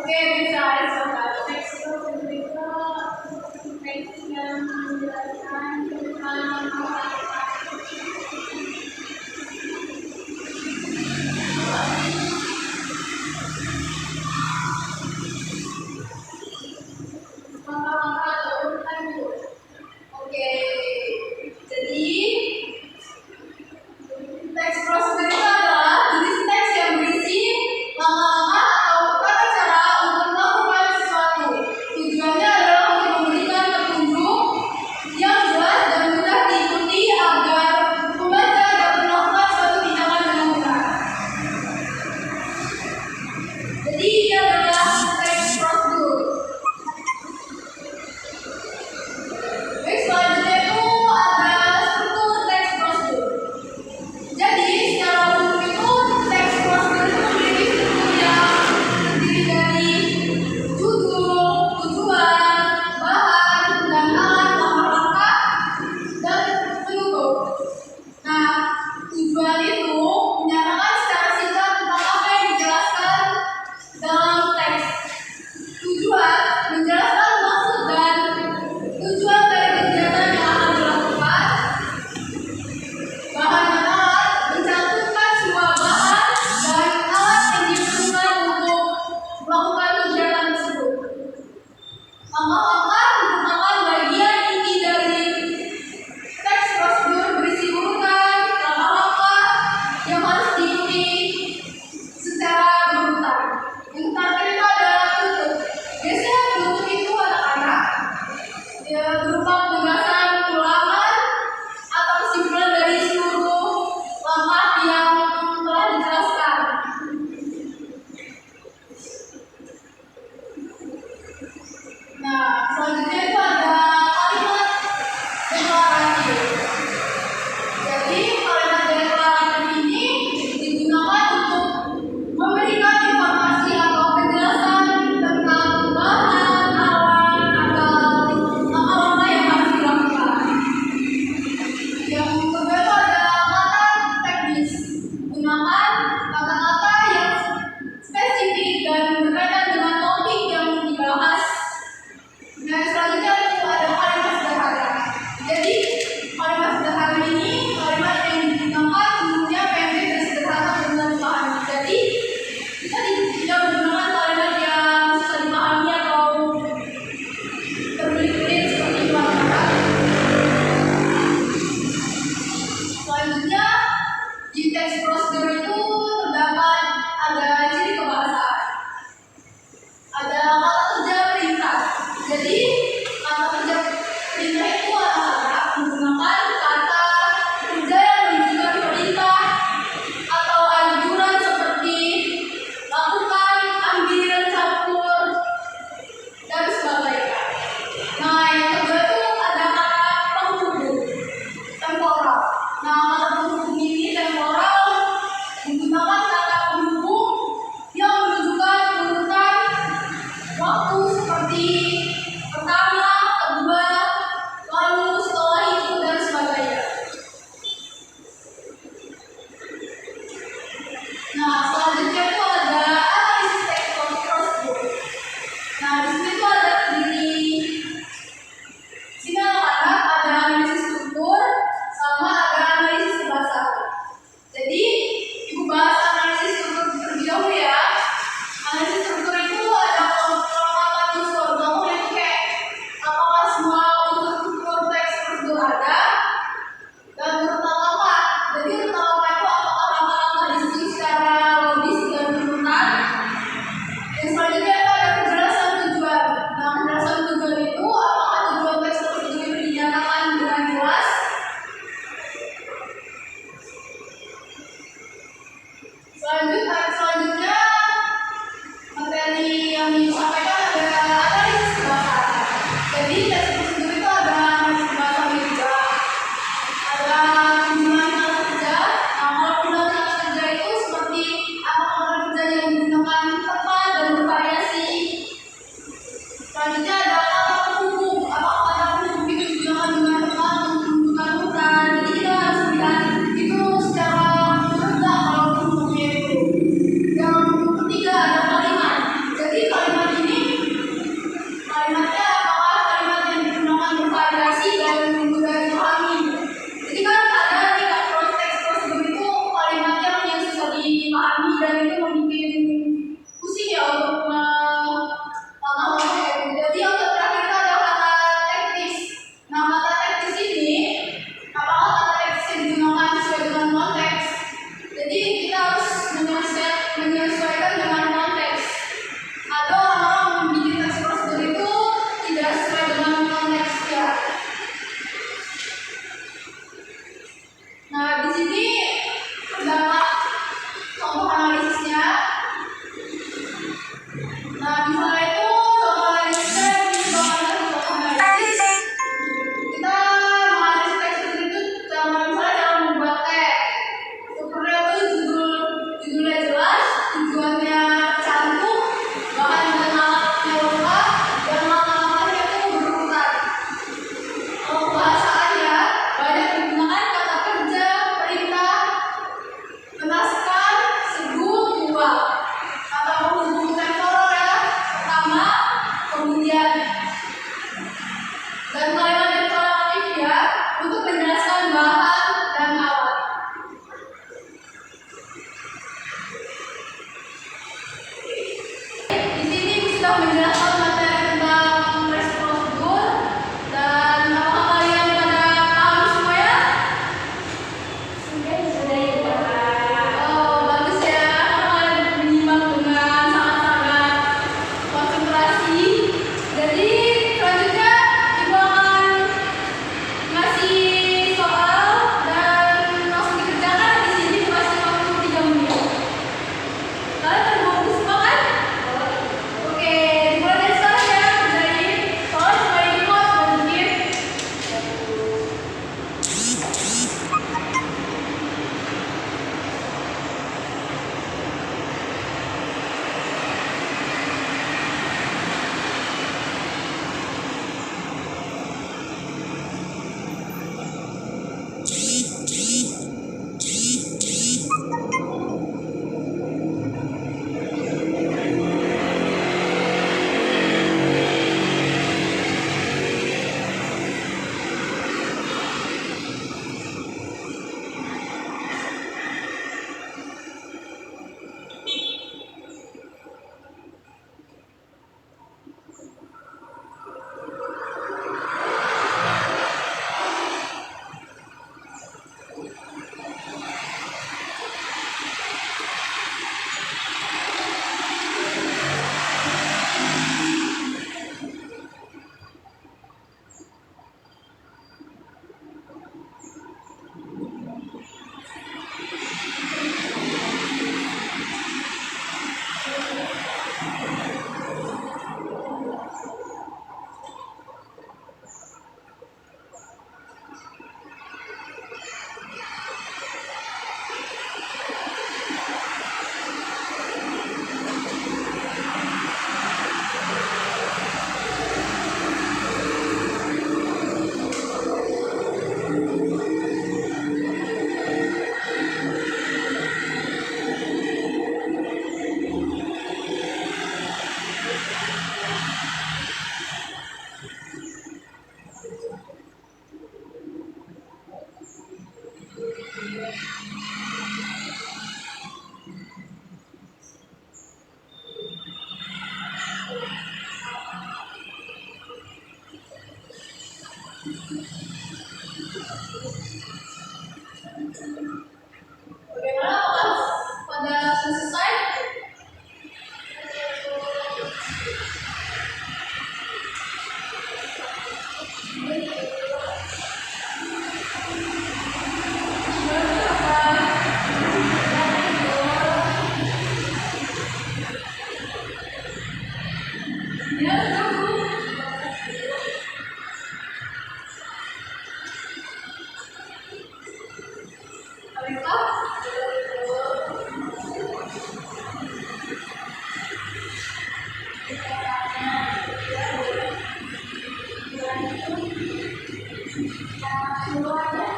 Oke, bisa coba tekstur berikut teks yang menjelaskan tentang langkah-langkah atau urutan dulu. Oke, jadi teks prosedur itu adalah jenis teks yang berisi langkah-langkah atau tata cara untuk melakukan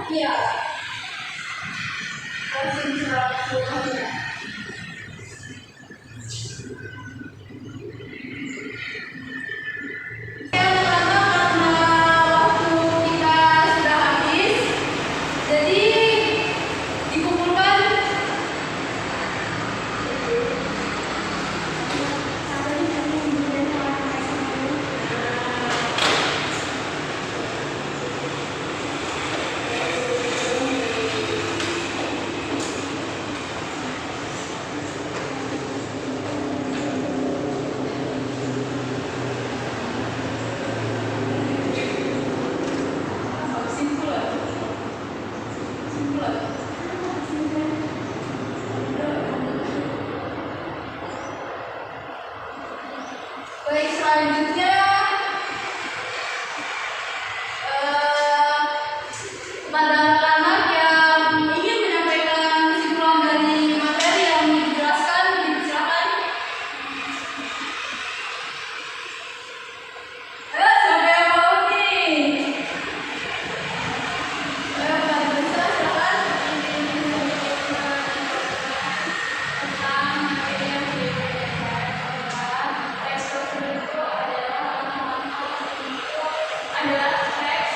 Iya. Baik, selanjutnya pada anak yang ingin menyampaikan kesimpulan dari materi yang dijelaskan, dipersilakan. Ayo, siapa yang mau nih? Ayo, Kak Bisa, silakan. Tentang materi yang diberikan. Exposure itu adalah teks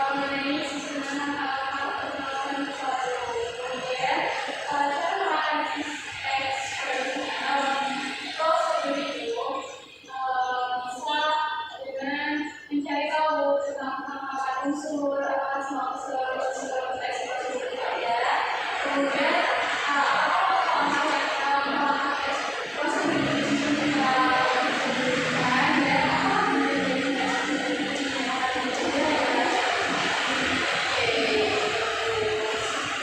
mengenai sisunan hal-hal perkembangan suatu. Kemudian cara mengatasi teks prosedur itu bisa dengan mencari tahu tentang penerapan unsur, apa semua unsur teks prosedur itu ada. Kemudian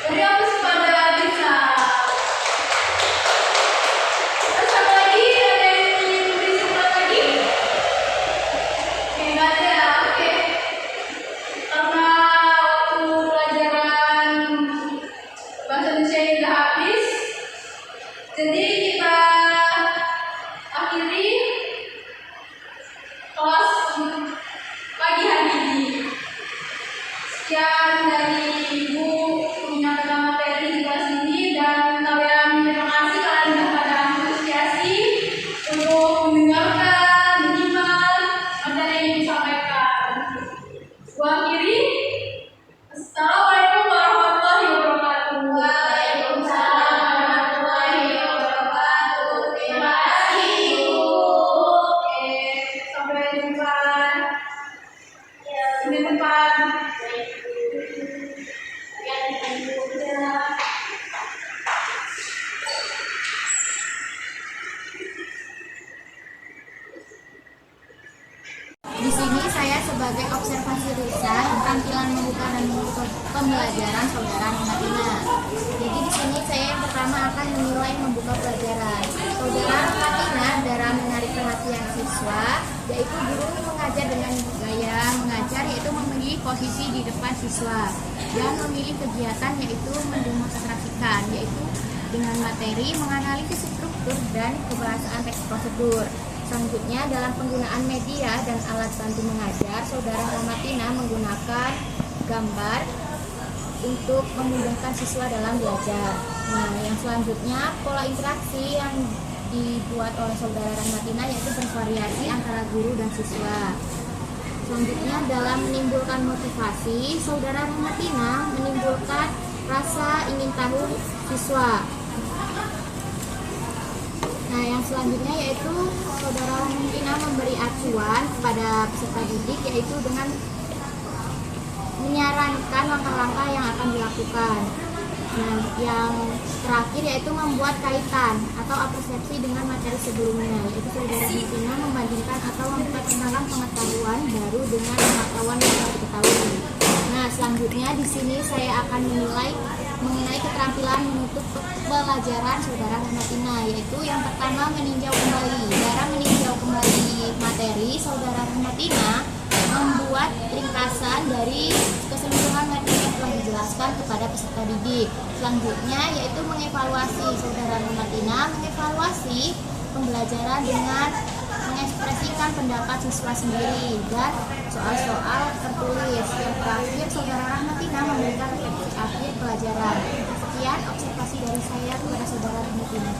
dari aku pada bisa. Terus apa lagi? Ada yang ingin beri kesimpulan lagi? Oke, nggak ada. Oke. Karena waktu pelajaran bahasa Indonesia ini udah habis, jadi kita akhiri kelas pagi hari ini. Sekian dari Ibu menyampaikan materi di kelas ini, dan kalian terima kasih kalian sudah pada antusiasi untuk mendengarkan, menyimak materi yang disampaikan. Gua akhiri. Assalamualaikum warahmatullahi wabarakatuh. Waalaikumsalam warahmatullahi wabarakatuh. Terima kasih, Ibu. Oke, sampai jumpa di depan. Di sini saya sebagai observasi lisan tampilan membuka dan menutup pembelajaran saudara Romatina. Jadi di sini saya yang pertama akan menilai membuka pelajaran. Saudara Romatina dalam menarik perhatian siswa, yaitu guru mengajar dengan gaya mengajar, yaitu memilih posisi di depan siswa dan memilih kegiatan yaitu mendemonstrasikan, yaitu dengan materi menganalisis struktur dan kebahasaan teks prosedur. Selanjutnya dalam penggunaan media dan alat bantu mengajar, saudara Romatina menggunakan gambar untuk memudahkan siswa dalam belajar. Nah, yang selanjutnya pola interaksi yang dibuat oleh saudara Romatina yaitu bervariasi antara guru dan siswa. Selanjutnya dalam menimbulkan motivasi, saudara Romatina menimbulkan rasa ingin tahu siswa. Nah, yang selanjutnya yaitu saudara Romatina memberi acuan kepada peserta didik, yaitu dengan menyarankan langkah-langkah yang akan dilakukan. Nah, yang terakhir yaitu membuat kaitan atau apresiasi dengan materi sebelumnya, yaitu saudara memperkenalkan pengetahuan baru dengan pengetahuan yang telah diketahui. Nah, selanjutnya di sini saya akan menilai mengenai keterampilan menutup pelajaran saudara Rahmatina, yaitu yang pertama meninjau kembali. Dalam meninjau kembali materi, saudara Rahmatina membuat ringkasan dari keseluruhan materi yang telah dijelaskan kepada peserta didik. Selanjutnya yaitu mengevaluasi. Saudara Rahmatina mengevaluasi pembelajaran dengan mengekspresikan pendapat siswa sendiri dan soal-soal tertulis. Yang terakhir, saudara Rahmatina memberikan refleksi akhir pelajaran. Sekian observasi dari saya kepada saudara Rahmatina.